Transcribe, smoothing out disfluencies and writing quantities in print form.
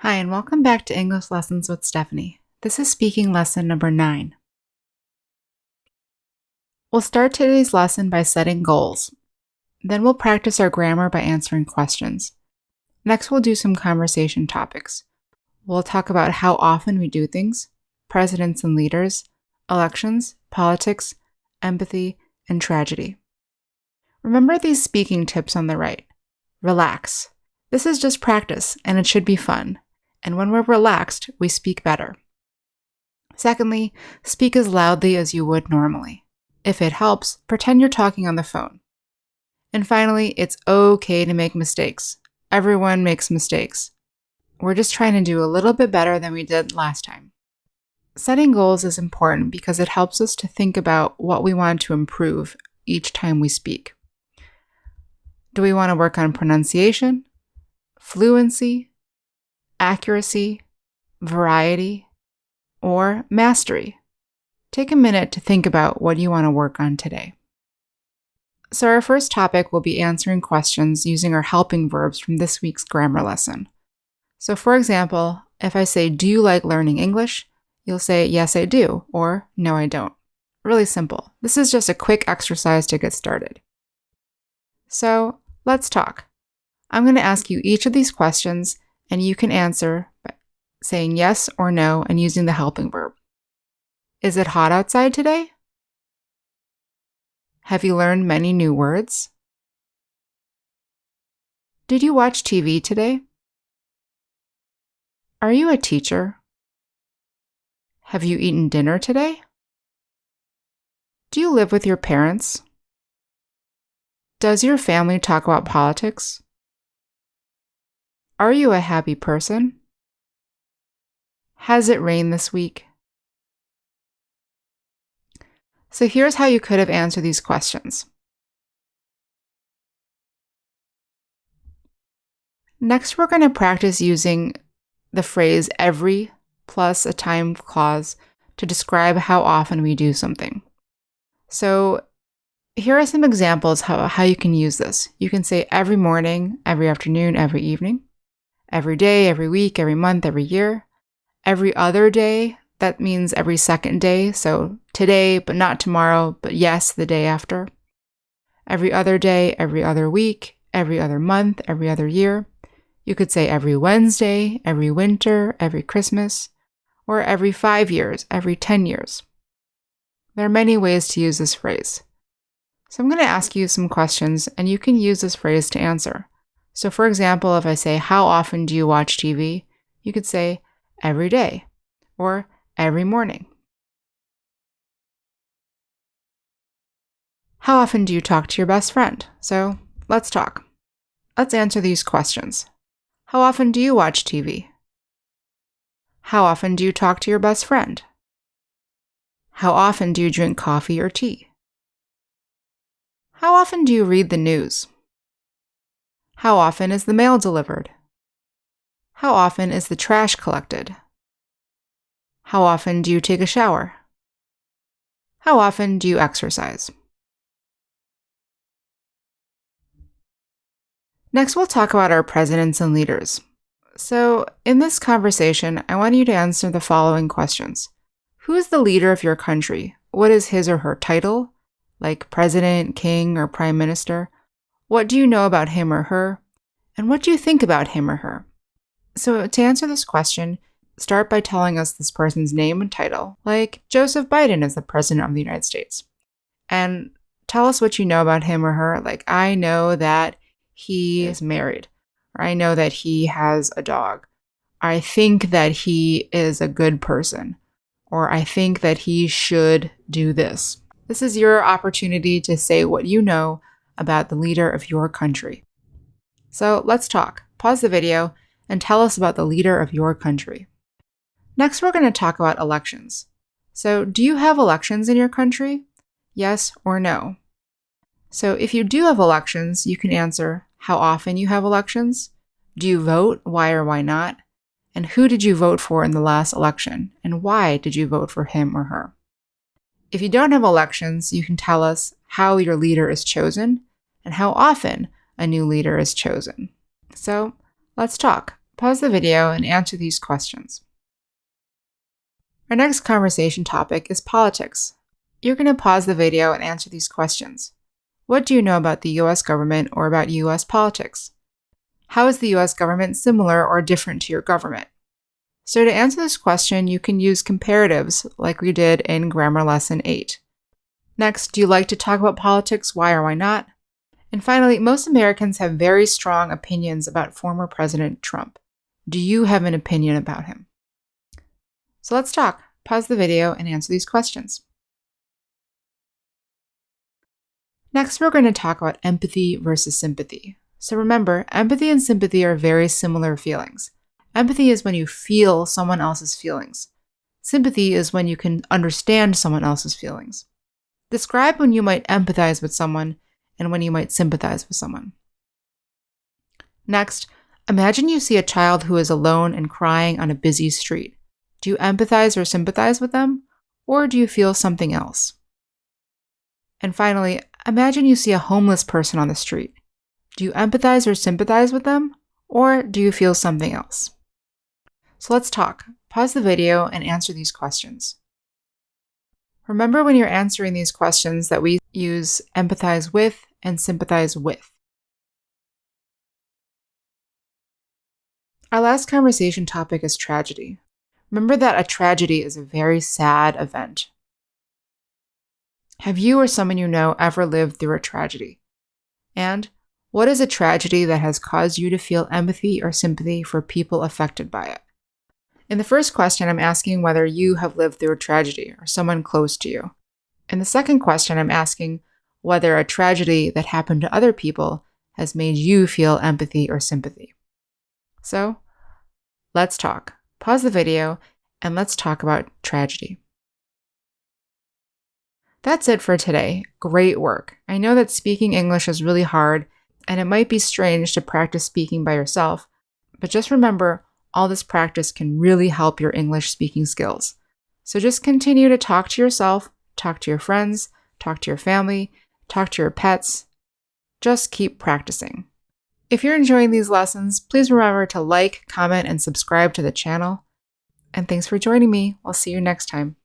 Hi, and welcome back to English Lessons with Stephanie. This is speaking lesson number 9. We'll start today's lesson by setting goals. Then we'll practice our grammar by answering questions. Next, we'll do some conversation topics. We'll talk about how often we do things, presidents and leaders, elections, politics, empathy, and tragedy. Remember these speaking tips on the right. Relax. This is just practice, and it should be fun. And when we're relaxed, we speak better. Secondly, speak as loudly as you would normally. If it helps, pretend you're talking on the phone. And finally, it's okay to make mistakes. Everyone makes mistakes. We're just trying to do a little bit better than we did last time. Setting goals is important because it helps us to think about what we want to improve each time we speak. Do we want to work on pronunciation, fluency, accuracy, variety, or mastery? Take a minute to think about what you want to work on today. So our first topic will be answering questions using our helping verbs from this week's grammar lesson. So for example, if I say, "Do you like learning English?" you'll say, "Yes, I do," or "No, I don't." Really simple. This is just a quick exercise to get started. So let's talk. I'm going to ask you each of these questions, and you can answer by saying yes or no and using the helping verb. Is it hot outside today? Have you learned many new words? Did you watch TV today? Are you a teacher? Have you eaten dinner today? Do you live with your parents? Does your family talk about politics? Are you a happy person? Has it rained this week? So here's how you could have answered these questions. Next, we're going to practice using the phrase every plus a time clause to describe how often we do something. So here are some examples how you can use this. You can say every morning, every afternoon, every evening, every day, every week, every month, every year, every other day. That means every second day. So today, but not tomorrow, but yes, the day after. Every other day, every other week, every other month, every other year. You could say every Wednesday, every winter, every Christmas, or every 5 years, every 10 years. There are many ways to use this phrase. So I'm going to ask you some questions, and you can use this phrase to answer. So for example, if I say, "How often do you watch TV?" you could say, "Every day," or "Every morning." How often do you talk to your best friend? So let's talk. Let's answer these questions. How often do you watch TV? How often do you talk to your best friend? How often do you drink coffee or tea? How often do you read the news? How often is the mail delivered? How often is the trash collected? How often do you take a shower? How often do you exercise? Next, we'll talk about our presidents and leaders. So, in this conversation, I want you to answer the following questions. Who is the leader of your country? What is his or her title? Like president, king, or prime minister? What do you know about him or her? And what do you think about him or her? So, to answer this question, start by telling us this person's name and title, like Joseph Biden is the president of the United States. And tell us what you know about him or her, like I know that he is married, or I know that he has a dog. I think that he is a good person, or I think that he should do this. This is your opportunity to say what you know about the leader of your country. So let's talk. Pause the video and tell us about the leader of your country. Next, we're going to talk about elections. So, do you have elections in your country? Yes or no? So, if you do have elections, you can answer how often you have elections. Do you vote? Why or why not? And who did you vote for in the last election? And why did you vote for him or her? If you don't have elections, you can tell us how your leader is chosen and how often a new leader is chosen. So let's talk. pause the video and answer these questions. Our next conversation topic is politics. You're going to pause the video and answer these questions. What do you know about the US government or about US politics? How is the US government similar or different to your government? So to answer this question, you can use comparatives like we did in Grammar Lesson 8. Next, do you like to talk about politics? Why or why not? And finally, most Americans have very strong opinions about former President Trump. Do you have an opinion about him? So let's talk. Pause the video and answer these questions. Next, we're going to talk about empathy versus sympathy. So remember, empathy and sympathy are very similar feelings. Empathy is when you feel someone else's feelings. Sympathy is when you can understand someone else's feelings. Describe when you might empathize with someone and when you might sympathize with someone. Next, imagine you see a child who is alone and crying on a busy street. Do you empathize or sympathize with them, or do you feel something else? And finally, imagine you see a homeless person on the street. Do you empathize or sympathize with them, or do you feel something else? So let's talk. Pause the video and answer these questions. Remember when you're answering these questions that we use empathize with and sympathize with. Our last conversation topic is tragedy. Remember that a tragedy is a very sad event. Have you or someone you know ever lived through a tragedy? And what is a tragedy that has caused you to feel empathy or sympathy for people affected by it? In the first question, I'm asking whether you have lived through a tragedy or someone close to you. In the second question, I'm asking whether a tragedy that happened to other people has made you feel empathy or sympathy. So, let's talk. Pause the video and let's talk about tragedy. That's it for today. Great work. I know that speaking English is really hard and it might be strange to practice speaking by yourself, but just remember, all this practice can really help your English speaking skills. So just continue to talk to yourself, talk to your friends, talk to your family, talk to your pets. Just keep practicing. If you're enjoying these lessons, please remember to like, comment, and subscribe to the channel. And thanks for joining me. I'll see you next time.